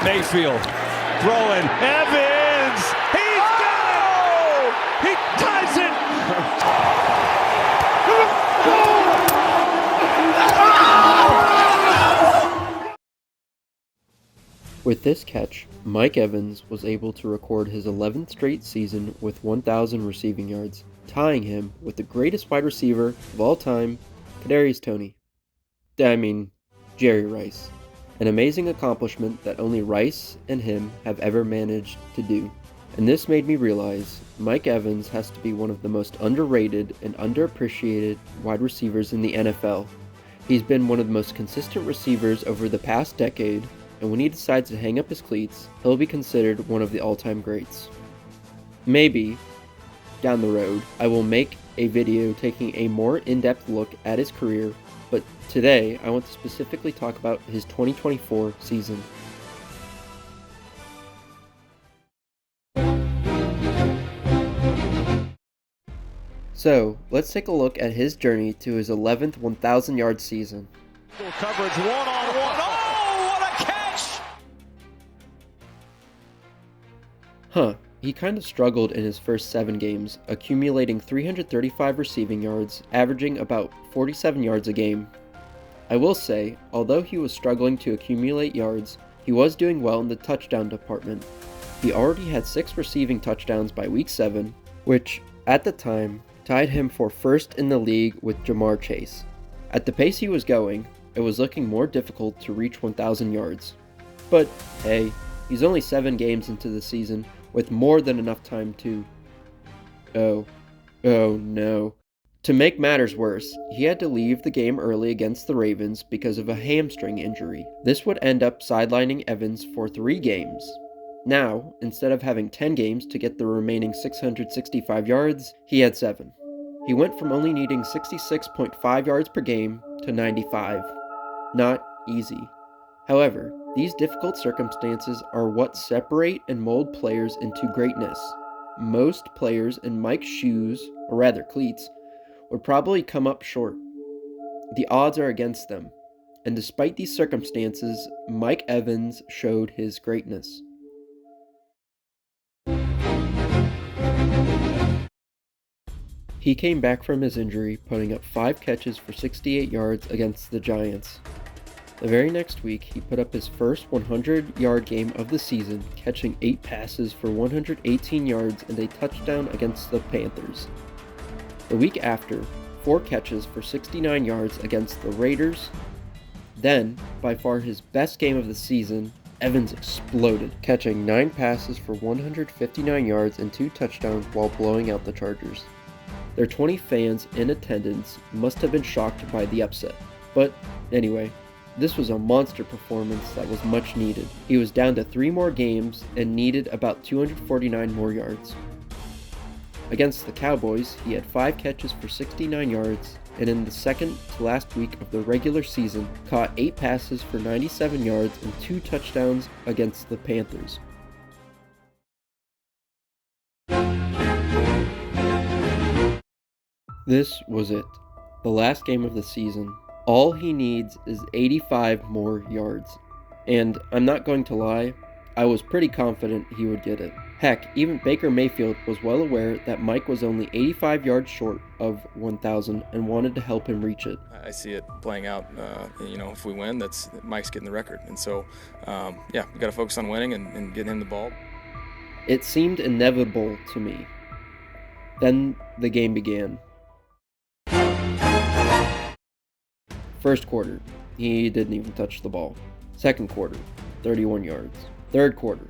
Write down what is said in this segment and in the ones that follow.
Mayfield throwing. Evans! He's got it! He ties it! With this catch, Mike Evans was able to record his 11th straight season with 1,000 receiving yards, tying him with the greatest wide receiver of all time, Kadarius Toney. Jerry Rice. An amazing accomplishment that only Rice and him have ever managed to do. And this made me realize Mike Evans has to be one of the most underrated and underappreciated wide receivers in the NFL. He's been one of the most consistent receivers over the past decade, and when he decides to hang up his cleats, he'll be considered one of the all-time greats. Maybe, down the road, I will make a video taking a more in-depth look at his career, but today I want to specifically talk about his 2024 season. So, let's take a look at his journey to his 11th 1,000-yard season. Coverage one-on-one. Oh, what a catch! He kind of struggled in his first 7 games, accumulating 335 receiving yards, averaging about 47 yards a game. I will say, although he was struggling to accumulate yards, he was doing well in the touchdown department. He already had 6 receiving touchdowns by week 7, which, at the time, tied him for first in the league with Jamar Chase. At the pace he was going, it was looking more difficult to reach 1,000 yards. But hey, he's only 7 games into the season, with more than enough time to... Oh no. To make matters worse, he had to leave the game early against the Ravens because of a hamstring injury. This would end up sidelining Evans for 3 games. Now, instead of having 10 games to get the remaining 665 yards, he had 7. He went from only needing 66.5 yards per game to 95. Not easy. However, these difficult circumstances are what separate and mold players into greatness. Most players in Mike's shoes, or rather cleats, would probably come up short. The odds are against them, and despite these circumstances, Mike Evans showed his greatness. He came back from his injury, putting up 5 catches for 68 yards against the Giants. The very next week, he put up his first 100-yard game of the season, catching 8 passes for 118 yards and a touchdown against the Panthers. The week after, 4 catches for 69 yards against the Raiders. Then, by far his best game of the season, Evans exploded, catching 9 passes for 159 yards and 2 touchdowns while blowing out the Chargers. Their 20 fans in attendance must have been shocked by the upset. But anyway, this was a monster performance that was much needed. He was down to 3 more games and needed about 249 more yards. Against the Cowboys, he had 5 catches for 69 yards, and in the second to last week of the regular season, caught 8 passes for 97 yards and 2 touchdowns against the Panthers. This was it. The last game of the season. All he needs is 85 more yards. And I'm not going to lie, I was pretty confident he would get it. Heck, even Baker Mayfield was well aware that Mike was only 85 yards short of 1,000 and wanted to help him reach it. I see it playing out. If we win, that's Mike's getting the record. And so, we got to focus on winning and getting him the ball. It seemed inevitable to me. Then the game began. First quarter, he didn't even touch the ball. Second quarter, 31 yards. Third quarter,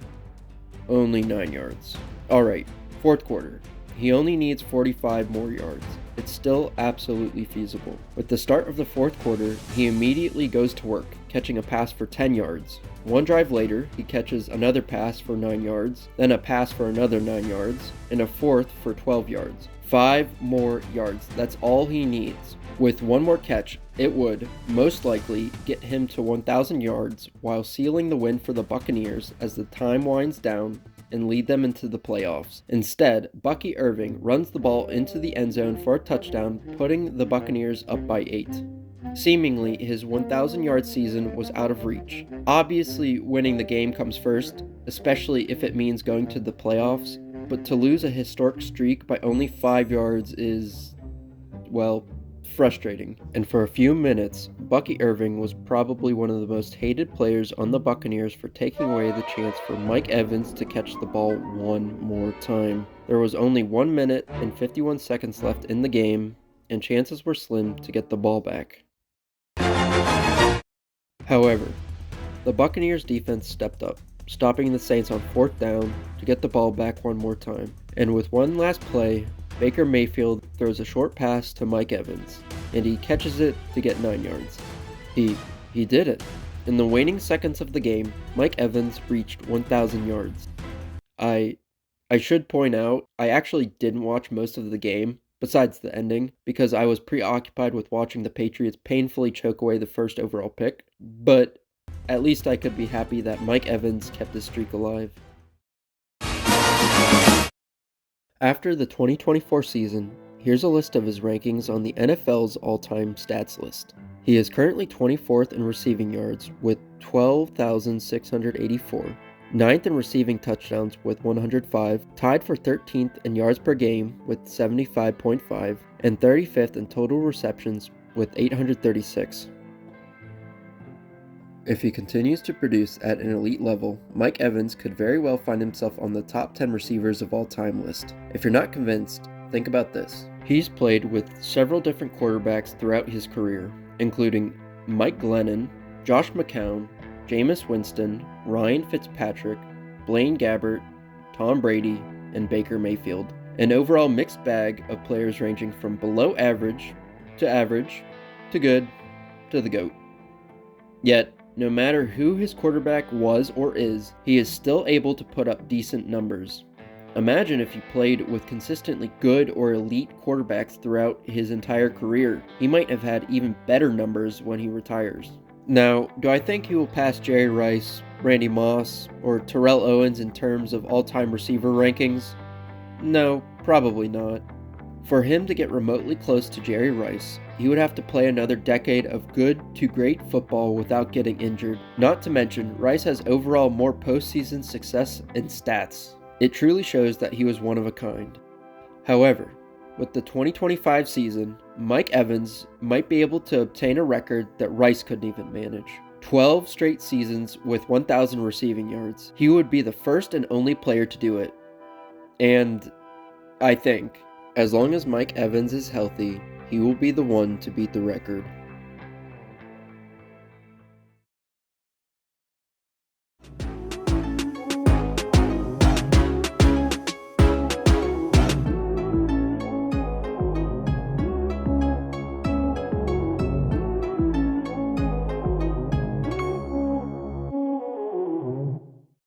only 9 yards. Alright, fourth quarter, he only needs 45 more yards. It's still absolutely feasible. With the start of the fourth quarter, he immediately goes to work, catching a pass for 10 yards. One drive later, he catches another pass for 9 yards, then a pass for another 9 yards, and a fourth for 12 yards. 5 more yards, that's all he needs. With one more catch, it would, most likely, get him to 1,000 yards while sealing the win for the Buccaneers as the time winds down and lead them into the playoffs. Instead, Bucky Irving runs the ball into the end zone for a touchdown, putting the Buccaneers up by 8. Seemingly, his 1,000-yard season was out of reach. Obviously, winning the game comes first, especially if it means going to the playoffs, but to lose a historic streak by only 5 yards is, well, frustrating. And for a few minutes, Bucky Irving was probably one of the most hated players on the Buccaneers for taking away the chance for Mike Evans to catch the ball one more time. There was only 1 minute and 51 seconds left in the game, and chances were slim to get the ball back. However, the Buccaneers defense stepped up, stopping the Saints on 4th down to get the ball back one more time. And with one last play, Baker Mayfield throws a short pass to Mike Evans, and he catches it to get 9 yards. He did it. In the waning seconds of the game, Mike Evans reached 1,000 yards. I should point out, I actually didn't watch most of the game, besides the ending, because I was preoccupied with watching the Patriots painfully choke away the first overall pick, but at least I could be happy that Mike Evans kept his streak alive. After the 2024 season, here's a list of his rankings on the NFL's all-time stats list. He is currently 24th in receiving yards with 12,684, 9th in receiving touchdowns with 105, tied for 13th in yards per game with 75.5, and 35th in total receptions with 836. If he continues to produce at an elite level, Mike Evans could very well find himself on the top 10 receivers of all time list. If you're not convinced, think about this. He's played with several different quarterbacks throughout his career, including Mike Glennon, Josh McCown, Jameis Winston, Ryan Fitzpatrick, Blaine Gabbert, Tom Brady, and Baker Mayfield. An overall mixed bag of players ranging from below average, to good, to the GOAT. Yet, no matter who his quarterback was or is, he is still able to put up decent numbers. Imagine if he played with consistently good or elite quarterbacks throughout his entire career. He might have had even better numbers when he retires. Now, do I think he will pass Jerry Rice, Randy Moss, or Terrell Owens in terms of all-time receiver rankings? No, probably not. For him to get remotely close to Jerry Rice, he would have to play another decade of good to great football without getting injured. Not to mention, Rice has overall more postseason success and stats. It truly shows that he was one of a kind. However, with the 2025 season, Mike Evans might be able to obtain a record that Rice couldn't even manage. 12 straight seasons with 1,000 receiving yards. He would be the first and only player to do it. And I think, as long as Mike Evans is healthy, he will be the one to beat the record.